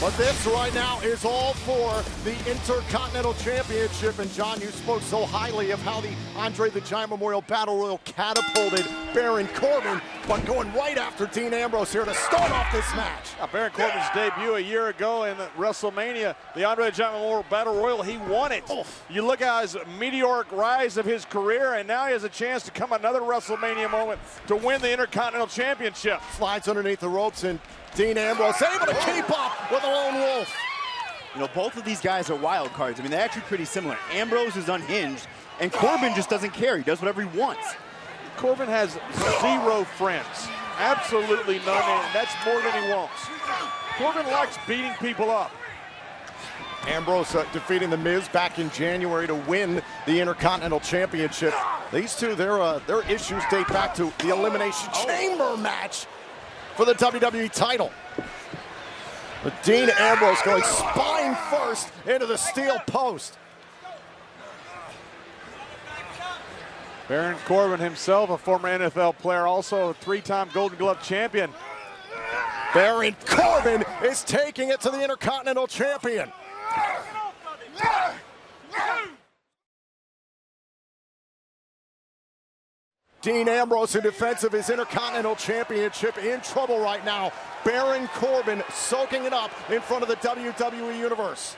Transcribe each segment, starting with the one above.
But this right now is all for the Intercontinental Championship. And John, you spoke so highly of how the Andre the Giant Memorial Battle Royal catapulted Baron Corbin, but going right after Dean Ambrose here to start off this match. Baron Corbin's debut a year ago in WrestleMania, the Andre the Giant Memorial Battle Royal, he won it. You look at his meteoric rise of his career, and now he has a chance to come another WrestleMania moment to win the Intercontinental Championship. Slides underneath the ropes, and Dean Ambrose able to keep up with a lone wolf. You know, both of these guys are wild cards. I mean, they're actually pretty similar. Ambrose is unhinged, and Corbin just doesn't care. He does whatever he wants. Corbin has 0 friends. Absolutely none, and that's more than he wants. Corbin likes beating people up. Ambrose defeating The Miz back in January to win the Intercontinental Championship. These two, their issues date back to the Elimination Chamber match for the WWE title. But Dean Ambrose going spine first into the steel post. Baron Corbin himself, a former NFL player, also a 3-time Golden Glove champion. Baron Corbin is taking it to the Intercontinental Champion. Dean Ambrose in defense of his Intercontinental Championship, in trouble right now. Baron Corbin soaking it up in front of the WWE Universe.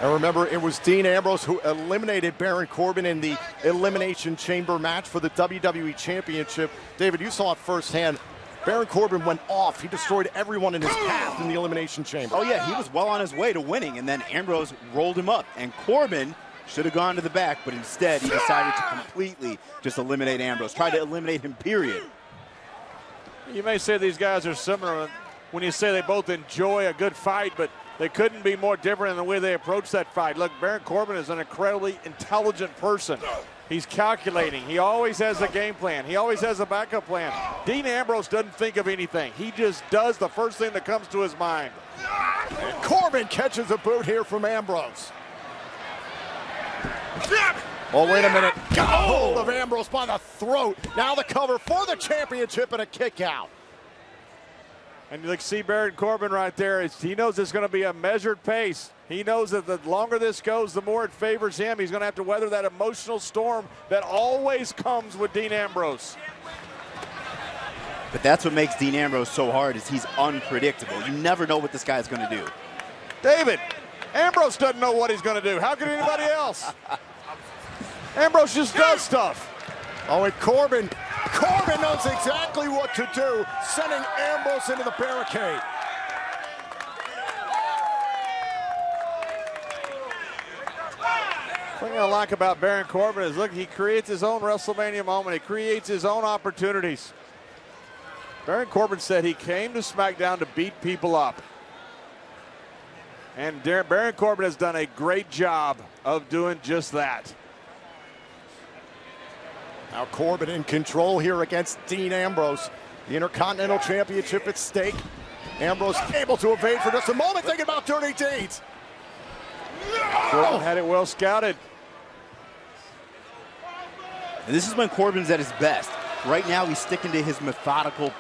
And remember, it was Dean Ambrose who eliminated Baron Corbin in the Elimination Chamber match for the WWE Championship. David, you saw it firsthand. Baron Corbin went off. He destroyed everyone in his path in the Elimination Chamber. Oh yeah, he was well on his way to winning, and then Ambrose rolled him up. And Corbin should have gone to the back, but instead he decided to completely just eliminate Ambrose. Tried to eliminate him, period. You may say these guys are similar when you say they both enjoy a good fight, but they couldn't be more different in the way they approach that fight. Look, Baron Corbin is an incredibly intelligent person. He's calculating. He always has a game plan. He always has a backup plan. Dean Ambrose doesn't think of anything. He just does the first thing that comes to his mind. And Corbin catches a boot here from Ambrose. Oh, wait a minute. Got a hold of Ambrose by the throat. Now the cover for the championship and a kick out. And you see Baron Corbin right there. He knows it's going to be a measured pace. He knows that the longer this goes, the more it favors him. He's going to have to weather that emotional storm that always comes with Dean Ambrose. But that's what makes Dean Ambrose so hard, is he's unpredictable. You never know what this guy's going to do. David, Ambrose doesn't know what he's going to do. How could anybody else? Ambrose just does stuff. Oh, and Corbin knows exactly what to do, sending Ambrose into the barricade. The thing I like about Baron Corbin is, look, he creates his own WrestleMania moment. He creates his own opportunities. Baron Corbin said he came to SmackDown to beat people up. And Baron Corbin has done a great job of doing just that. Now Corbin in control here against Dean Ambrose. The Intercontinental Championship at stake. Ambrose able to evade for just a moment, thinking about dirty deeds. Corbin had it well scouted. And this is when Corbin's at his best. Right now, he's sticking to his methodical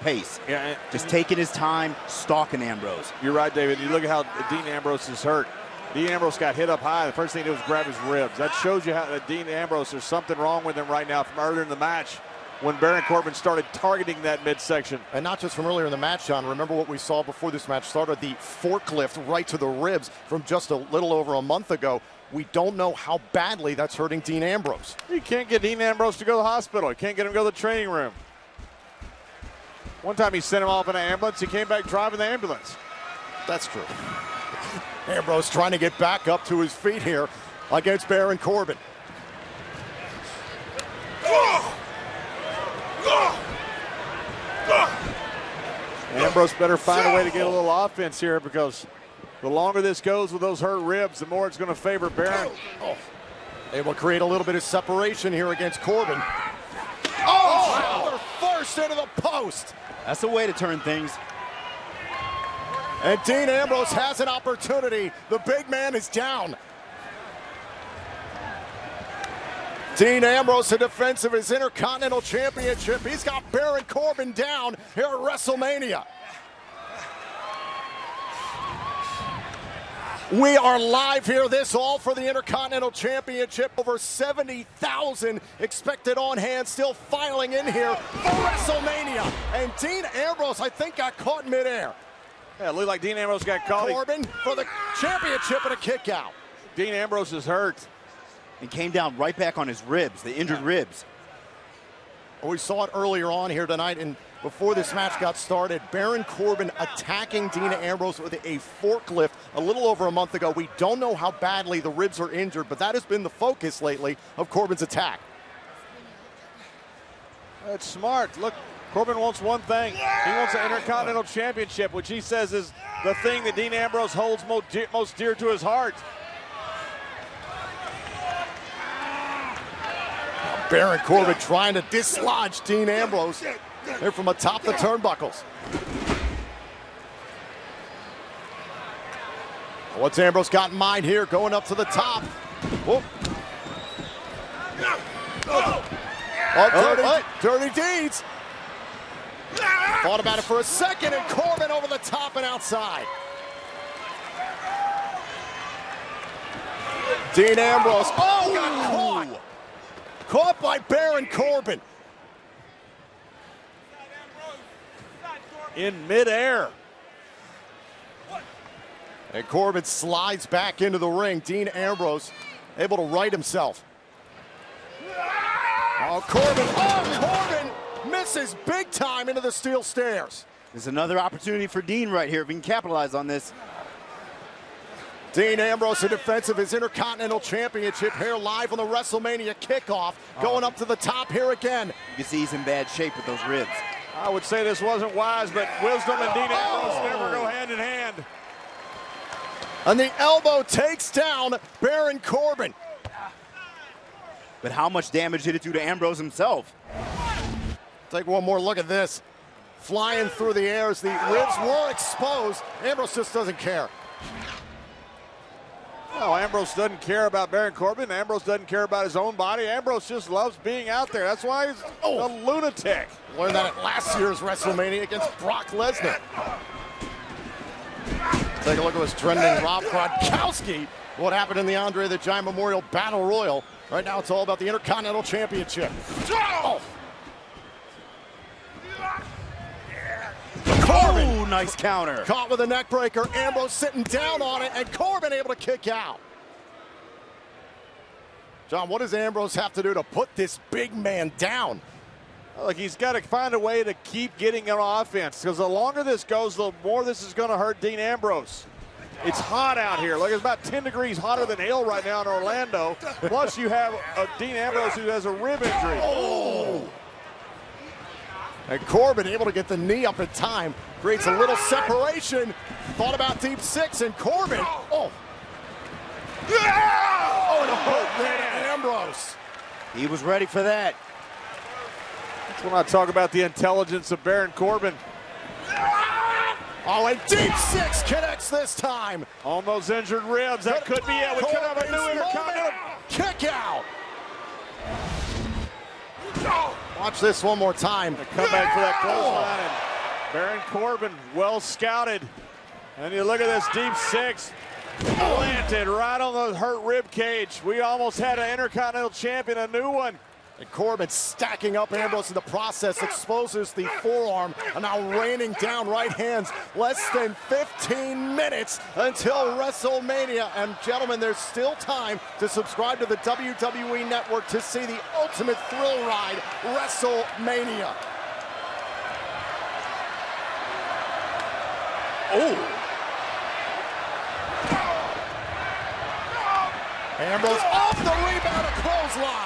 pace. Yeah, just taking his time, stalking Ambrose. You're right, David. You look at how Dean Ambrose is hurt. Dean Ambrose got hit up high. The first thing he did was grab his ribs. That shows you how Dean Ambrose, there's something wrong with him right now from earlier in the match when Baron Corbin started targeting that midsection. And not just from earlier in the match, John. Remember what we saw before this match started, the forklift right to the ribs from just a little over a month ago. We don't know how badly that's hurting Dean Ambrose. You can't get Dean Ambrose to go to the hospital. You can't get him to go to the training room. One time he sent him off in an ambulance. He came back driving the ambulance. That's true. Ambrose trying to get back up to his feet here against Baron Corbin. Ambrose better find a way to get a little offense here, because the longer this goes with those hurt ribs, the more it's going to favor Baron. Able to create a little bit of separation here against Corbin. Oh, first into the post. That's the way to turn things. And Dean Ambrose has an opportunity. The big man is down. Dean Ambrose in defense of his Intercontinental Championship. He's got Baron Corbin down here at WrestleMania. We are live here. This all for the Intercontinental Championship. Over 70,000 expected on hand, still filing in here for WrestleMania. And Dean Ambrose, I think, got caught midair. Yeah, it looked like Dean Ambrose got caught. Corbin for the championship and a kick out. Dean Ambrose is hurt. And came down right back on his ribs, the injured ribs. We saw it earlier on here tonight, and before this match got started, Baron Corbin attacking Dean Ambrose with a forklift a little over a month ago. We don't know how badly the ribs are injured, but that has been the focus lately of Corbin's attack. That's smart. Look, Corbin wants one thing. He wants an Intercontinental Championship, which he says is the thing that Dean Ambrose holds most dear to his heart. Baron Corbin trying to dislodge Dean Ambrose there from atop the turnbuckles. What's Ambrose got in mind here, going up to the top? Whoa. Oh, dirty deeds. Thought about it for a second, and Corbin over the top and outside. Dean Ambrose, got caught. Caught by Baron Corbin. In midair. And Corbin slides back into the ring. Dean Ambrose able to right himself. Corbin misses big time into the steel stairs. There's another opportunity for Dean right here if he can capitalize on this. Dean Ambrose in defense of his Intercontinental Championship here live on the WrestleMania kickoff. Going up to the top here again. You can see he's in bad shape with those ribs. I would say this wasn't wise, but wisdom and Dean Ambrose never go hand in hand. And the elbow takes down Baron Corbin. But how much damage did it do to Ambrose himself? Take one more look at this. Flying through the air as the ribs were exposed. Ambrose just doesn't care. No, Ambrose doesn't care about Baron Corbin. Ambrose doesn't care about his own body. Ambrose just loves being out there. That's why he's a lunatic. Learned that at last year's WrestleMania against Brock Lesnar. Take a look at this trending Rob Gronkowski. What happened in the Andre the Giant Memorial Battle Royal. Right now it's all about the Intercontinental Championship. Oh. Corbin. Oh, nice counter. Caught with a neck breaker. Ambrose sitting down on it, and Corbin able to kick out. John, what does Ambrose have to do to put this big man down? Look, he's got to find a way to keep getting on offense, because the longer this goes, the more this is going to hurt Dean Ambrose. It's hot out here. Look, it's about 10 degrees hotter than hell right now in Orlando. Plus, you have Dean Ambrose who has a rib injury. Oh! And Corbin able to get the knee up in time. Creates a little separation. Thought about deep six, and Corbin. Oh! Oh, and a hook there to Ambrose. He was ready for that. That's when I talk about the intelligence of Baron Corbin. Oh, and deep six connects this time. On those injured ribs, that could be it. We could have a new Intercontinental. Kick out. Watch this one more time. Come back for that clothesline. And Baron Corbin, well scouted. And you look at this deep six. Planted right on the hurt rib cage. We almost had an Intercontinental Champion, a new one. And Corbin stacking up Ambrose in the process, exposes the forearm, and now raining down right hands. Less than 15 minutes until WrestleMania. And gentlemen, there's still time to subscribe to the WWE Network to see the ultimate thrill ride, WrestleMania. Oh! Ambrose off the rebound, a clothesline.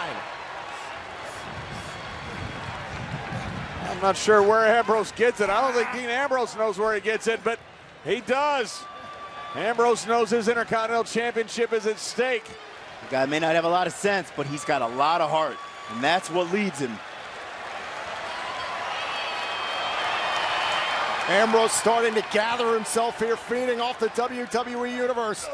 I'm not sure where Ambrose gets it. I don't think Dean Ambrose knows where he gets it, but he does. Ambrose knows his Intercontinental Championship is at stake. The guy may not have a lot of sense, but he's got a lot of heart, and that's what leads him. Ambrose starting to gather himself here, feeding off the WWE Universe.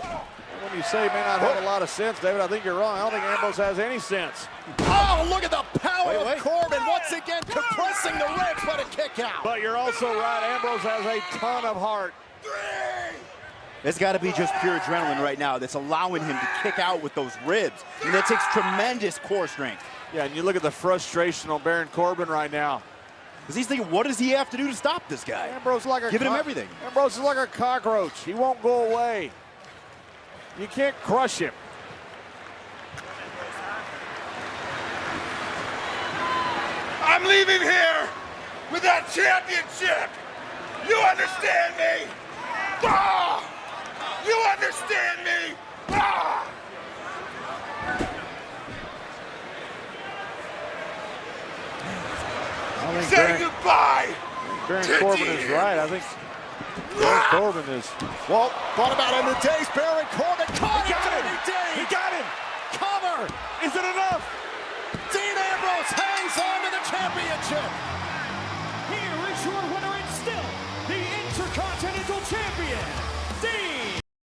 When you say he may not have a lot of sense, David, I think you're wrong. I don't think Ambrose has any sense. Oh, look at the power of Corbin. Once again, compressing the ribs, but a kick out. But you're also right. Ambrose has a ton of heart. It's got to be just pure adrenaline right now that's allowing him to kick out with those ribs. And that takes tremendous core strength. Yeah, and you look at the frustration on Baron Corbin right now. Because he's thinking, what does he have to do to stop this guy? Ambrose like a giving him everything. Ambrose is like a cockroach. He won't go away. You can't crush him. I'm leaving here with that championship. You understand me? Ah! You understand me? Ah! Say goodbye. Baron Corbin is right. I think Baron Corbin is. Well, thought about it in the days. Baron Corbin caught him. He got him. Cover. Is it enough? Dean Ambrose hangs on to the championship.